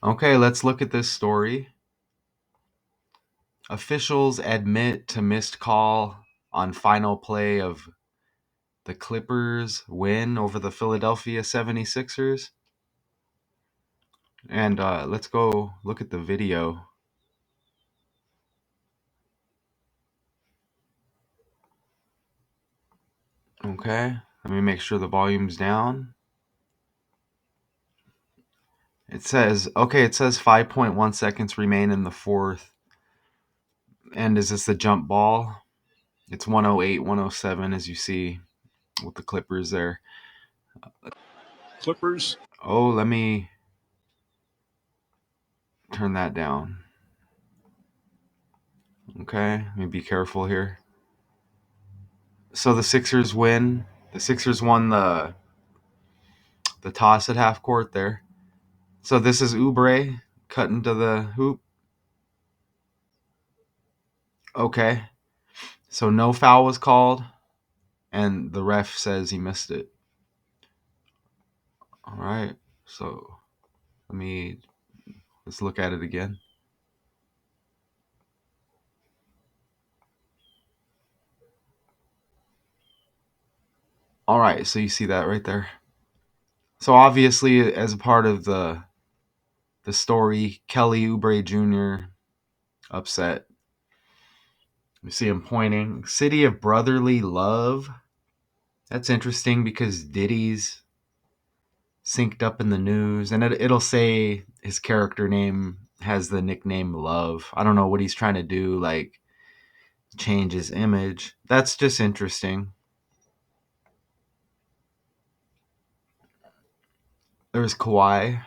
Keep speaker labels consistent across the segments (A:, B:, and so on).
A: Okay, let's look at this story. Officials admit to missed call on final play of the Clippers win over the Philadelphia 76ers. And let's go look at the video. Okay, let me make sure the volume's down. It says 5.1 seconds remain in the fourth. And is this the jump ball? It's 108, 107, as you see with the Clippers there.
B: Clippers.
A: Oh, let me turn that down. Okay, let me be careful here. So the Sixers win. The Sixers won the toss at half court there. So this is Oubre cutting to the hoop. Okay. So no foul was called, and the ref says he missed it. All right. So let's look at it again. All right. So you see that right there. So obviously, as a part of the story, Kelly Oubre Jr. upset. You see him pointing. City of Brotherly Love. That's interesting because Diddy's synced up in the news, and it'll say his character name has the nickname Love. I don't know what he's trying to do, like change his image. That's just interesting. There's Kawhi.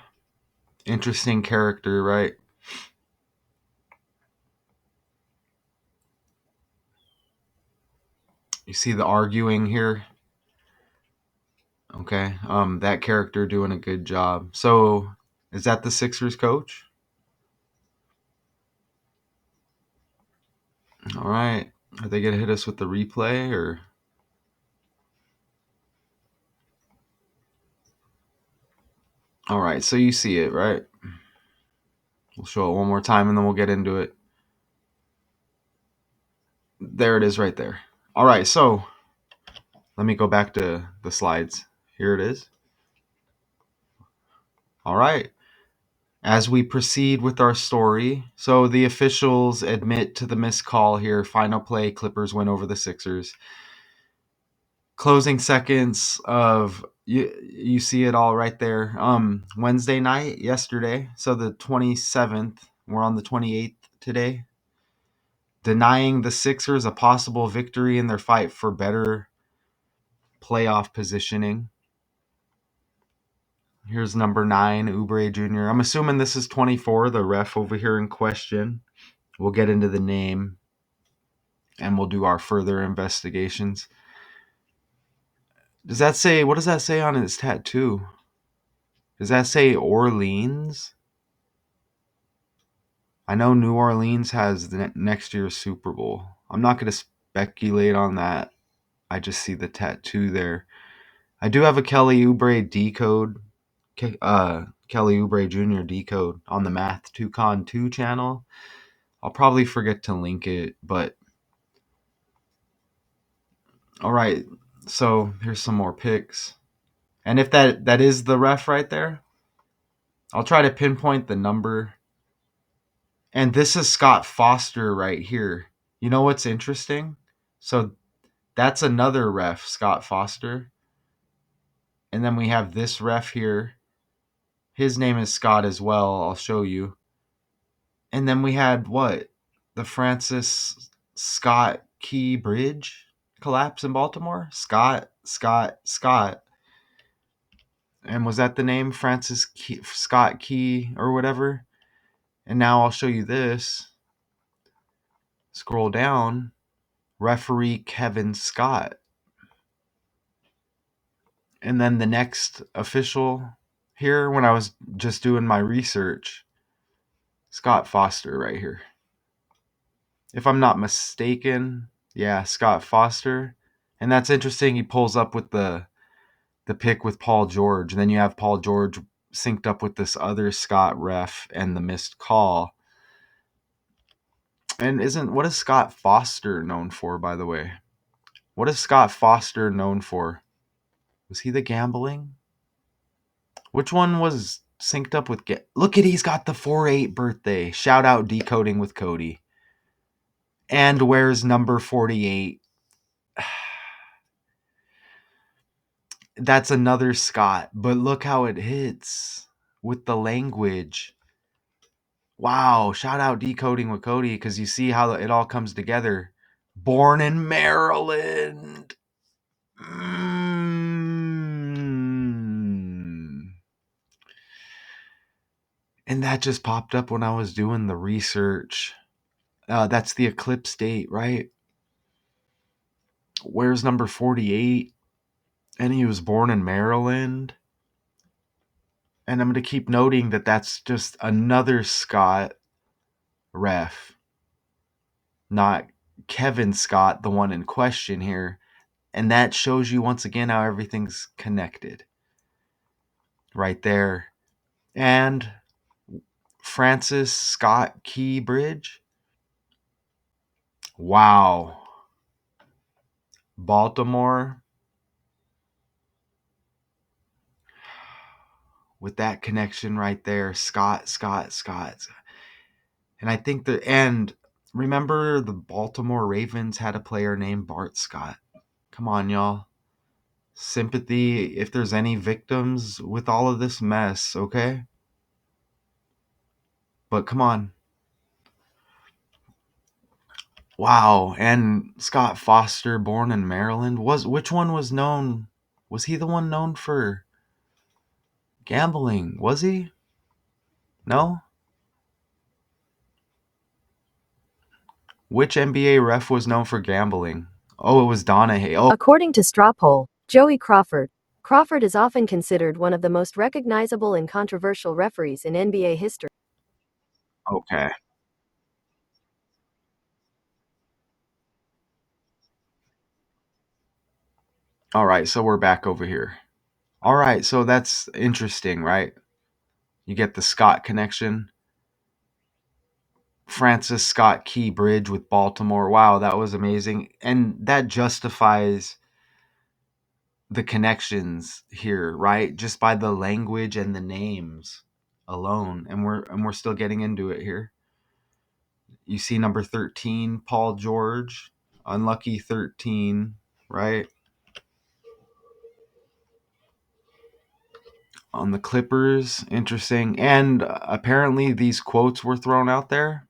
A: Interesting character, right? You see the arguing here. Okay. That character doing a good job. So, is that the Sixers coach? All right. Are they gonna hit us with the replay or? All right. So you see it, right? We'll show it one more time and then we'll get into it. There it is, right there. All right. So let me go back to the slides. Here it is. All right. As we proceed with our story, so the officials admit to the missed call here. Final play, Clippers win over the Sixers. Closing seconds of you see it all right there. Wednesday night, yesterday, so the 27th. We're on the 28th today. Denying the Sixers a possible victory in their fight for better playoff positioning. Here's number 9, Oubre Jr. I'm assuming this is 24, the ref over here in question. We'll get into the name and we'll do our further investigations. What does that say on his tattoo? Does that say Orleans? I know New Orleans has the next year's Super Bowl. I'm not going to speculate on that. I just see the tattoo there. I do have a Kelly Oubre decode, Kelly Oubre Jr. decode on the Math 2Con 2 channel. I'll probably forget to link it, but all right. So here's some more pics. And if that is the ref right there, I'll try to pinpoint the number. And this is Scott Foster right here. You know what's interesting? So that's another ref, Scott Foster. And then we have this ref here. His name is Scott as well. I'll show you. And then we had what? The Francis Scott Key Bridge collapse in Baltimore? Scott. And was that the name? Scott Key or whatever? And now I'll show you this. Scroll down. Referee Kevin Scott. And then the next official here, when I was just doing my research, Scott Foster right here. If I'm not mistaken, yeah, Scott Foster. And that's interesting. He pulls up with the pick with Paul George. And then you have Paul George synced up with this other Scott ref and the missed call. And what is Scott Foster known for, by the way? What is Scott Foster known for? Was he the gambling? Which one was synced up with... Look at, he's got the 4/8 birthday. Shout out Decoding with Cody. And where's number 48? That's another Scott, but look how it hits with the language. Wow, shout out Decoding with Cody, because you see how it all comes together. Born in Maryland. And that just popped up when I was doing the research. That's the eclipse date, right? Where's number 48? And he was born in Maryland. And I'm going to keep noting that that's just another Scott ref, not Kevin Scott, the one in question here. And that shows you once again how everything's connected right there. And Francis Scott Key Bridge. Wow. Baltimore. With that connection right there. Scott. And I think remember the Baltimore Ravens had a player named Bart Scott. Come on, y'all. Sympathy if there's any victims with all of this mess, okay? But come on. Wow, and Scott Foster, born in Maryland, which one was known? Was he the one known for gambling? Was he? No? Which NBA ref was known for gambling? Oh, it was Donahue. Oh,
B: According to Straw Poll, Joey Crawford. Crawford is often considered one of the most recognizable and controversial referees in NBA history.
A: okay. All right, so we're back over here. All right, so that's interesting, right? You get the Scott connection. Francis Scott Key Bridge with Baltimore. Wow, that was amazing. And that justifies the connections here, right? Just by the language and the names alone. And we're still getting into it here. You see number 13, Paul George, unlucky 13, right? On the Clippers, interesting. And apparently these quotes were thrown out there.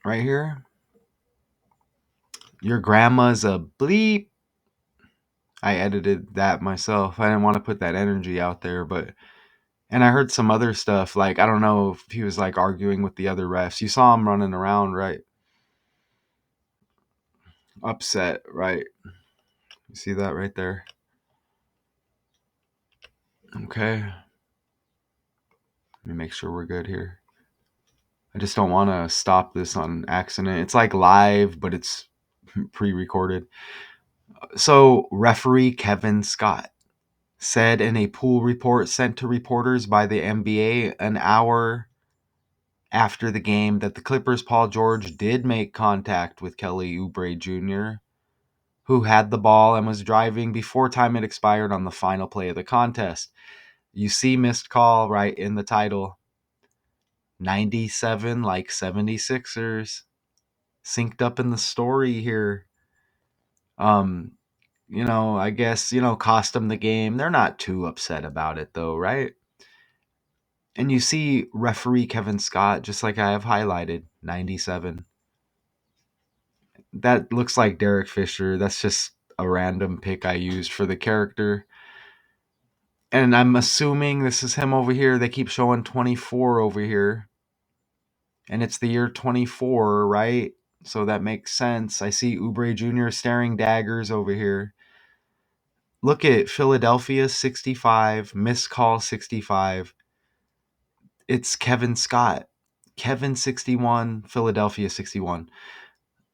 A: Right here. Your grandma's a bleep. I edited that myself. I didn't want to put that energy out there, but and I heard some other stuff, like I don't know if he was like arguing with the other refs. You saw him running around, right? Upset, right? You see that right there? Okay. Let me make sure we're good here. I just don't want to stop this on accident. It's like live, but it's pre-recorded. So, referee Kevin Scott said in a pool report sent to reporters by the NBA an hour after the game that the Clippers' Paul George did make contact with Kelly Oubre Jr., who had the ball and was driving before time had expired on the final play of the contest. You see missed call right in the title. 97 like 76ers. Synced up in the story here. I guess, cost them the game. They're not too upset about it though, right? And you see referee Kevin Scott, just like I have highlighted, 97. That looks like Derek Fisher. That's just a random pick I used for the character. And I'm assuming this is him over here. They keep showing 24 over here. And it's the year 24, right? So that makes sense. I see Oubre Jr. staring daggers over here. Look at Philadelphia 65, missed call 65. It's Kevin Scott. Kevin 61, Philadelphia 61.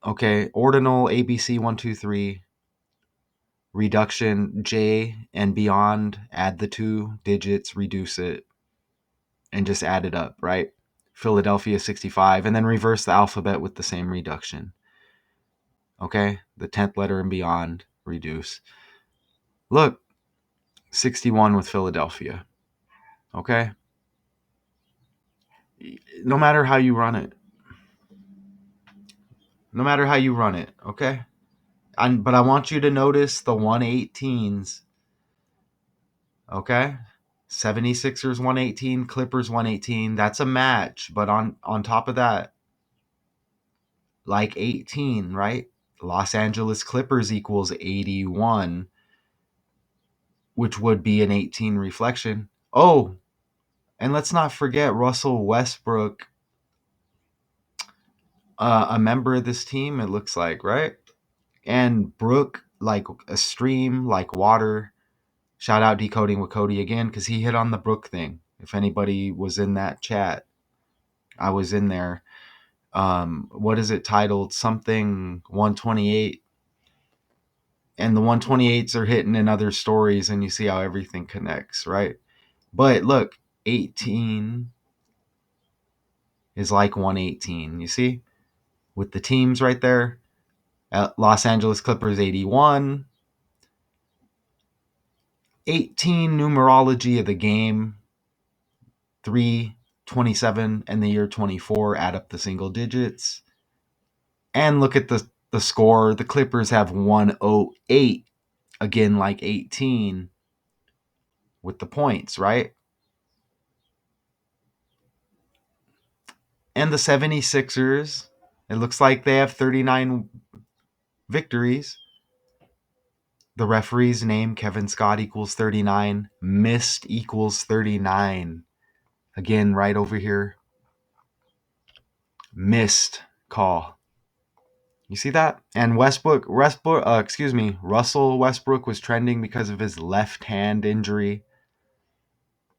A: Okay, ordinal ABC 123. reduction J and beyond, add the 2 digits, reduce it, and just add it up, right? Philadelphia 65, and then reverse the alphabet with the same reduction. Okay, the 10th letter and beyond, reduce. Look, 61 with Philadelphia. Okay? No matter how you run it. No matter how you run it, okay? But I want you to notice the 118s. Okay? 76ers 118, Clippers 118. That's a match, but on top of that, like 18, right? Los Angeles Clippers equals 81, which would be an 18 reflection. Oh, and let's not forget Russell Westbrook, a member of this team, it looks like, right? And Brook, like a stream, like water. Shout out Decoding with Cody again, because he hit on the Brook thing. If anybody was in that chat, I was in there. What is it titled? Something 128. And the 128s are hitting in other stories, and you see how everything connects, right? But look, 18 is like 118. You see? With the teams right there. Los Angeles Clippers 81. 18 numerology of the game. 327 and the year 24, add up the single digits. And look at the score. The Clippers have 108. Again, like 18 with the points, right? And the 76ers, it looks like they have 39 victories. The referee's name, Kevin Scott, equals 39. Missed equals 39. Again, right over here. Missed call. You see that? And Russell Westbrook was trending because of his left hand injury.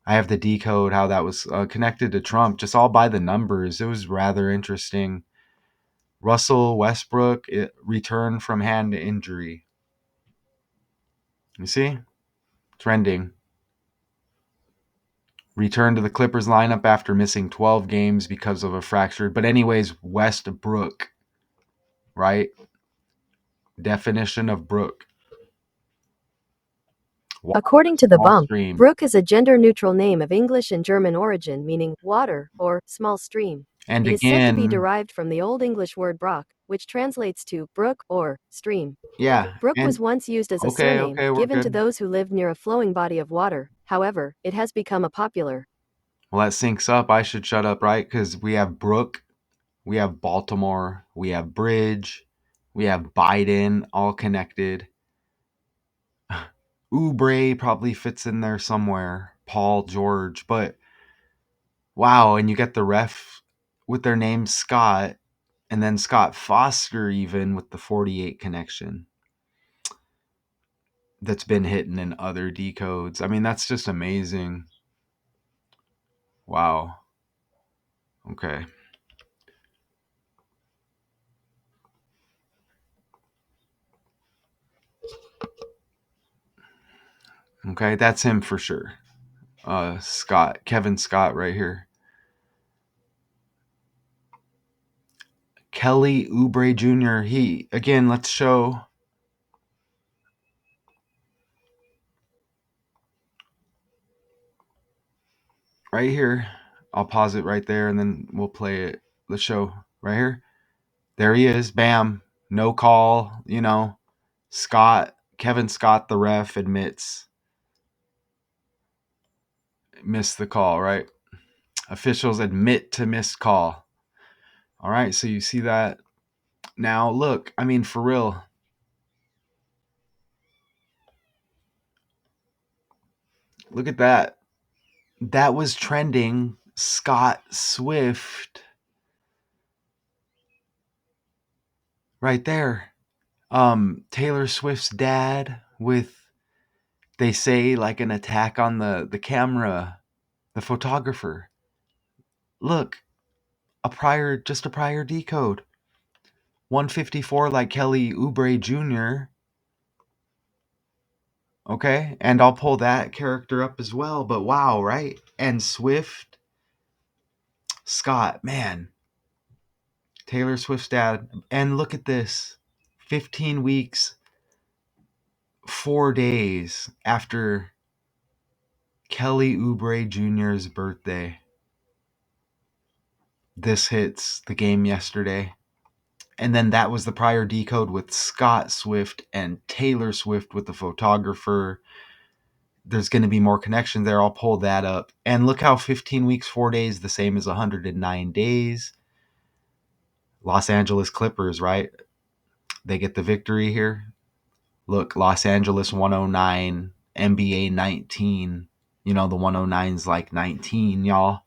A: I have to decode how that was connected to Trump, just all by the numbers. It was rather interesting. Russell Westbrook returned from hand injury. You see? Trending. Returned to the Clippers lineup after missing 12 games because of a fractured. But anyways, Westbrook, right? Definition of Brook.
B: According to the
A: Small
B: Bump,
A: stream.
B: brook is a gender-neutral name of English and German origin meaning water or small stream.
A: And
B: It is said to be
A: again,
B: derived from the Old English word broch, which translates to brook or stream.
A: yeah.
B: Brook
A: And
B: was once used as a
A: okay,
B: surname
A: we're
B: given to
A: good.
B: those who lived near a flowing body of water. However, it has become a popular.
A: Well, that syncs up. I should shut up, right? Because we have Brook, we have Baltimore, we have Bridge, we have Biden, all connected. Oubre probably fits in there somewhere. Paul George, but wow, and you get the ref with their name Scott, and then Scott Foster even with the 48 connection. That's been hitting in other decodes. I mean, that's just amazing. Wow. Okay. Okay, that's him for sure. Scott, Kevin Scott right here. Kelly Oubre Jr. He, again, let's show. Right here. I'll pause it right there and then we'll play it. Let's show right here. There he is. Bam. No call, Kevin Scott, the ref, admits missed the call, right? Officials admit to missed call. All right, so you see that. Now, look, I mean, for real. Look at that. That was trending. Scott Swift. Right there. Taylor Swift's dad with, they say, like an attack on the camera, the photographer. Look, just a prior decode. 154 like Kelly Oubre Jr. Okay, and I'll pull that character up as well. But wow, right? And Swift, Scott, man, Taylor Swift's dad. And look at this, 15 weeks, 4 days after Kelly Oubre Jr.'s birthday. This hits the game yesterday. And then that was the prior decode with Scott Swift and Taylor Swift with the photographer. There's going to be more connection there. I'll pull that up. And look how 15 weeks, 4 days, the same as 109 days. Los Angeles Clippers, right? They get the victory here. Look, Los Angeles 109, NBA 19. You know, the 109's like 19, y'all.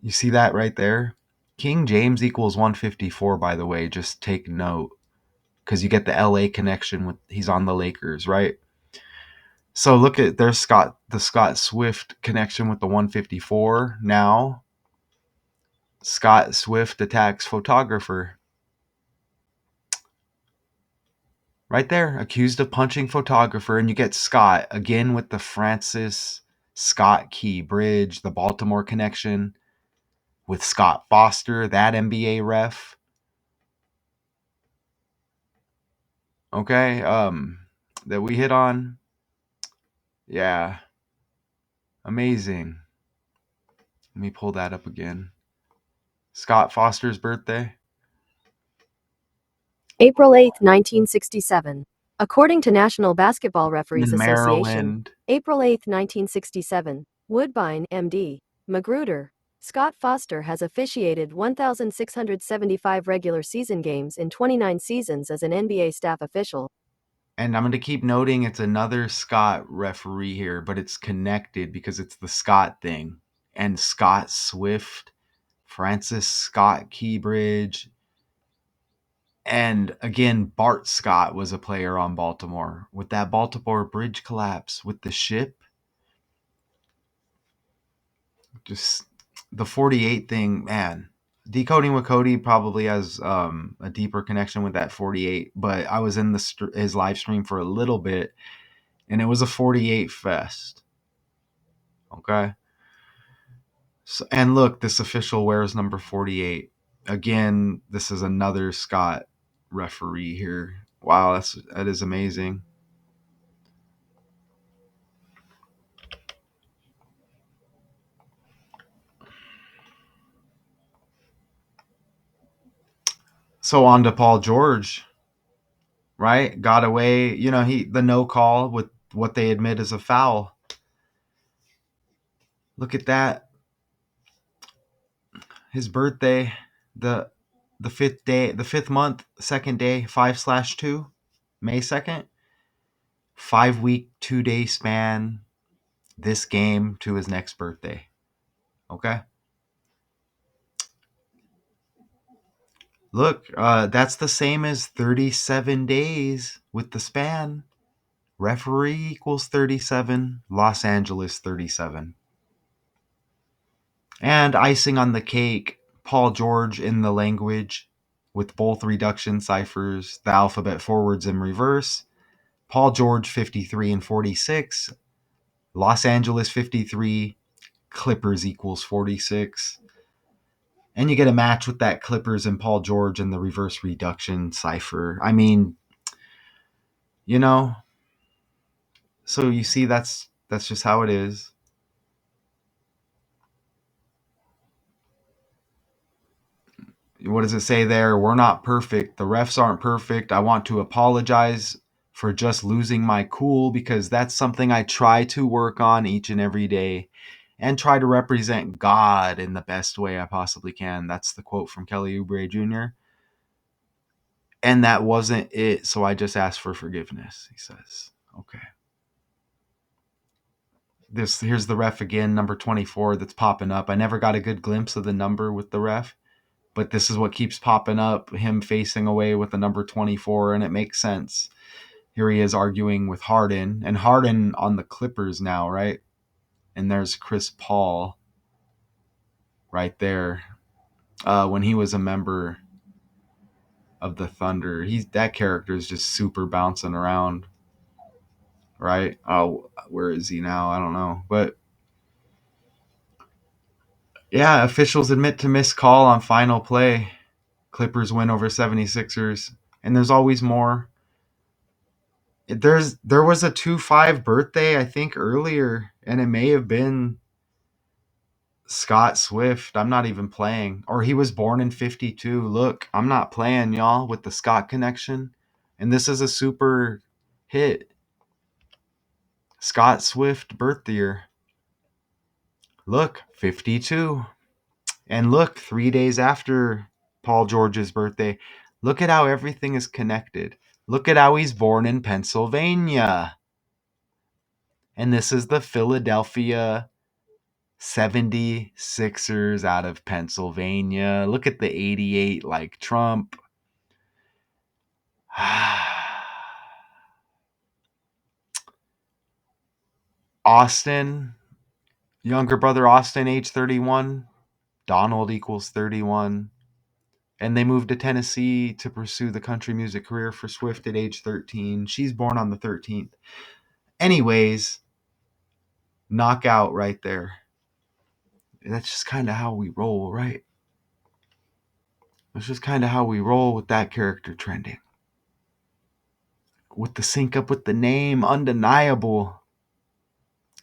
A: You see that right there? King James equals 154, by the way. Just take note. Because you get the LA connection with he's on the Lakers, right? So look at there's the Scott Swift connection with the 154. Now Scott Swift attacks photographer. Right there, accused of punching photographer, and you get Scott again with the Francis Scott Key Bridge, the Baltimore connection with Scott Foster, that NBA ref. Okay, that we hit on. Yeah, amazing. Let me pull that up again. Scott Foster's birthday.
B: April 8, 1967. According to National Basketball Referees
A: In
B: Association,
A: Maryland.
B: April 8, 1967, Woodbine, MD, Magruder, Scott Foster has officiated 1,675 regular season games in 29 seasons as an NBA staff official.
A: And I'm going to keep noting it's another Scott referee here, but it's connected because it's the Scott thing. And Scott Swift, Francis Scott Keybridge, and again, Bart Scott was a player on Baltimore with that Baltimore bridge collapse with the ship. Just the 48 thing, man. Decoding with Cody probably has a deeper connection with that 48, but I was in his live stream for a little bit, and it was a 48 fest. Okay. So, and look, this official wears number 48. Again, this is another Scott referee here. Wow, that is amazing. So on to Paul George, right? Got away, the no call with what they admit is a foul. Look at that. His birthday, the the fifth day, the fifth month, second day, 5/2, May 2nd. 5 week, 2 day span. This game to his next birthday. Okay. Look, that's the same as 37 days with the span. Referee equals 37, Los Angeles 37. And icing on the cake, Paul George in the language with both reduction ciphers, the alphabet forwards and reverse. Paul George 53 and 46, Los Angeles 53, Clippers equals 46. And you get a match with that Clippers and Paul George in the reverse reduction cipher. I mean, you know, so you see that's just how it is. What does it say there? We're not perfect. The refs aren't perfect. I want to apologize for just losing my cool because that's something I try to work on each and every day and try to represent God in the best way I possibly can. That's the quote from Kelly Oubre Jr. And that wasn't it, so I just asked for forgiveness, he says. Okay. Here's the ref again, number 24 that's popping up. I never got a good glimpse of the number with the ref, but this is what keeps popping up, him facing away with the number 24, and it makes sense. Here he is arguing with Harden, and Harden on the Clippers now, right? And there's Chris Paul right there. When he was a member of the Thunder, that character is just super bouncing around. right? Oh, where is he now? I don't know. But yeah, officials admit to missed call on final play. Clippers win over 76ers. And there's always more. There was a 2-5 birthday, I think, earlier, and it may have been Scott Swift. I'm not even playing. Or he was born in 52. Look, I'm not playing, y'all, with the Scott connection. And this is a super hit. Scott Swift birth year. Look, 52. And look, 3 days after Paul George's birthday, look at how everything is connected. Look at how he's born in Pennsylvania. And this is the Philadelphia 76ers out of Pennsylvania. Look at the 88 like Trump. Austin, younger brother Austin, age 31. Donald equals 31. And they moved to Tennessee to pursue the country music career for Swift at age 13. She's born on the 13th. Anyways, knockout right there. That's just kind of how we roll, right? That's just kind of how we roll with that character trending. With the sync up with the name, undeniable.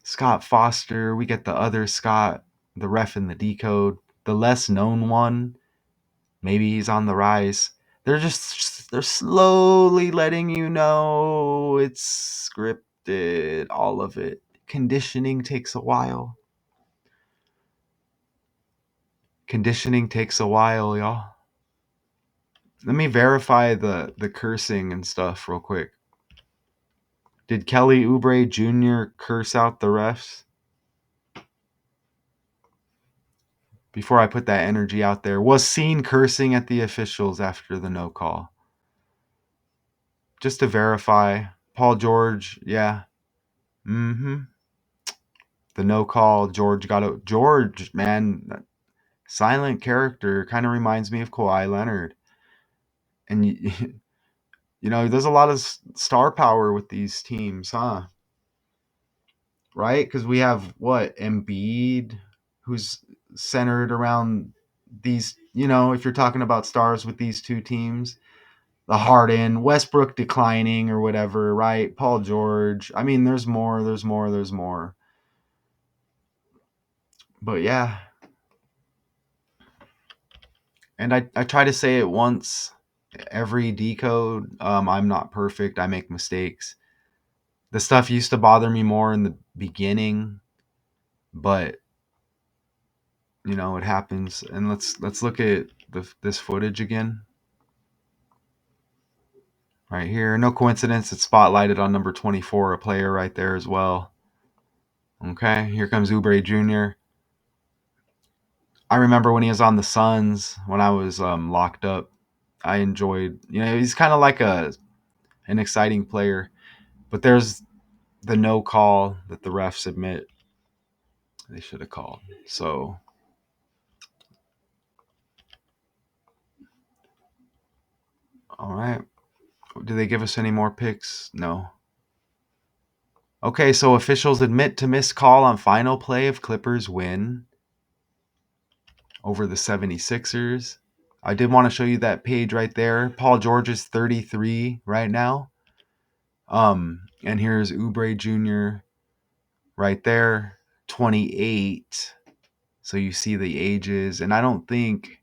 A: Scott Foster, we get the other Scott, the ref in the decode, the less known one. Maybe he's on the rise. They're slowly letting you know it's scripted, all of it. Conditioning takes a while. Conditioning takes a while, y'all. Let me verify the cursing and stuff real quick. Did Kelly Oubre Jr. curse out the refs? Before I put that energy out there, was seen cursing at the officials after the no call. Just to verify, Paul George, yeah. Mm-hmm. The no call, George got it. George, man, silent character, kind of reminds me of Kawhi Leonard. And, you know, there's a lot of star power with these teams, huh? Right? Because we have, what, Embiid, who's centered around these, you know, if you're talking about stars with these two teams, the Harden, Westbrook declining or whatever, right? Paul George. I mean, there's more. But yeah. And I try to say it once every decode. I'm not perfect. I make mistakes. The stuff used to bother me more in the beginning, but you know, it happens. And let's look at this footage again. Right here. No coincidence. It's spotlighted on number 24, a player right there as well. Okay, here comes Oubre Jr. I remember when he was on the Suns when I was locked up. I enjoyed, you know, he's kind of like an exciting player. But there's the no call that the refs admit they should have called. So, all right. Do they give us any more picks? No. Okay, so officials admit to missed call on final play of Clippers win over the 76ers. I did want to show you that page right there. Paul George is 33 right now. And here's Oubre Jr. right there, 28. So you see the ages, and I don't think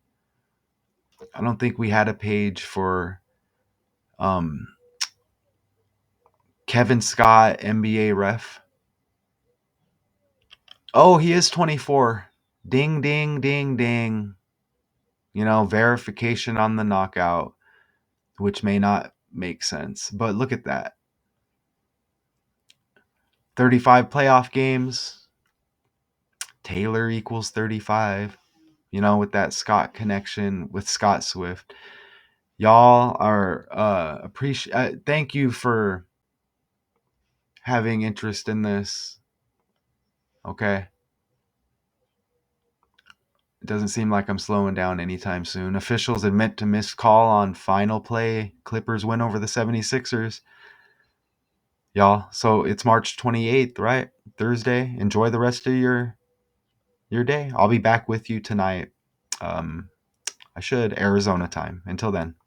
A: we had a page for Kevin Scott, NBA ref. Oh, he is 24. Ding, ding, ding, ding. You know, verification on the knockout, which may not make sense, but look at that. 35 playoff games. Taylor equals 35. You know, with that Scott connection with Scott Swift. Y'all are thank you for having interest in this. Okay. It doesn't seem like I'm slowing down anytime soon. Officials admit to missed call on final play. Clippers win over the 76ers. y'all. So it's March 28th, right? Thursday. Enjoy the rest of your day. I'll be back with you tonight. I should Arizona time. Until then.